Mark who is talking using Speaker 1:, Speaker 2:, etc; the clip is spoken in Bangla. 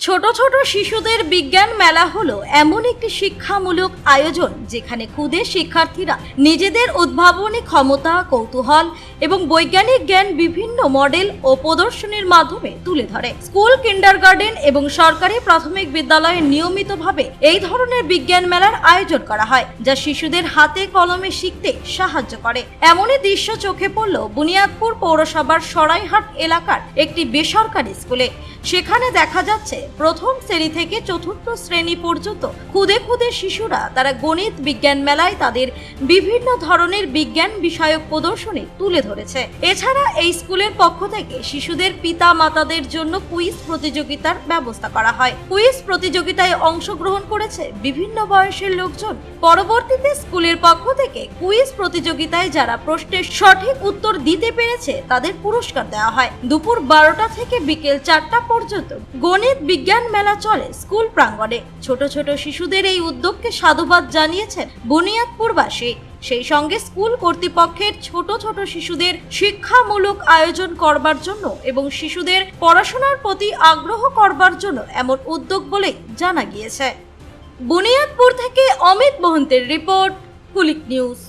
Speaker 1: ছোট ছোট শিশুদের বিজ্ঞান মেলা হলো এমন একটি শিক্ষামূলক আয়োজন যেখানে ক্ষুদে শিক্ষার্থীরা নিজেদের উদ্ভাবনী ক্ষমতা, কৌতূহল এবং বৈজ্ঞানিক জ্ঞান বিভিন্ন মডেল ও প্রদর্শনীর মাধ্যমে তুলে ধরে। স্কুল, কিন্ডারগার্টেন এবং সরকারি প্রাথমিক বিদ্যালয়ে নিয়মিতভাবে এই ধরনের বিজ্ঞান মেলার আয়োজন করা হয়, যা শিশুদের হাতে কলমে শিখতে সাহায্য করে। এমনই দৃশ্য চোখে পড়ল বুনিয়াদপুর পৌরসভার সরাইহাট এলাকার একটি বেসরকারি স্কুলে। সেখানে দেখা যাচ্ছে প্রথম শ্রেণী থেকে চতুর্থ শ্রেণী পর্যন্ত খুদে খুদে শিশুরা তারা গণিত বিজ্ঞান মেলায় তাদের বিভিন্ন ধরনের বিজ্ঞান বিষয়ক প্রদর্শনী তুলে ধরেছে। এছাড়া এই স্কুলের পক্ষ থেকে শিশুদের পিতা মাতাদের জন্য কুইজ প্রতিযোগিতার ব্যবস্থা করা হয়। কুইজ প্রতিযোগিতায় অংশগ্রহণ করেছে বিভিন্ন বয়সের লোকজন। পরবর্তীতে স্কুলের পক্ষ থেকে কুইজ প্রতিযোগিতায় যারা প্রশ্নের সঠিক উত্তর দিতে পেরেছে তাদের পুরস্কার দেওয়া হয়। দুপুর 12টা থেকে বিকেল 4টা পর্যন্ত গণিত বিজ্ঞান মেলা চলে স্কুল প্রাঙ্গণে। ছোট ছোট শিশুদের এই উদ্যোগকে সাধুবাদ জানিয়েছেন বুনিয়াদপুরবাসী। সেই সঙ্গে স্কুল কর্তৃপক্ষের ছোট ছোট শিশুদের শিক্ষামূলক আয়োজন করবার জন্য এবং শিশুদের পড়াশোনার প্রতি আগ্রহ করবার জন্য এমন উদ্যোগ বলে জানা গিয়েছে। বুনিয়াদপুর থেকে অমিত মহন্তের রিপোর্ট, কুলিক নিউজ।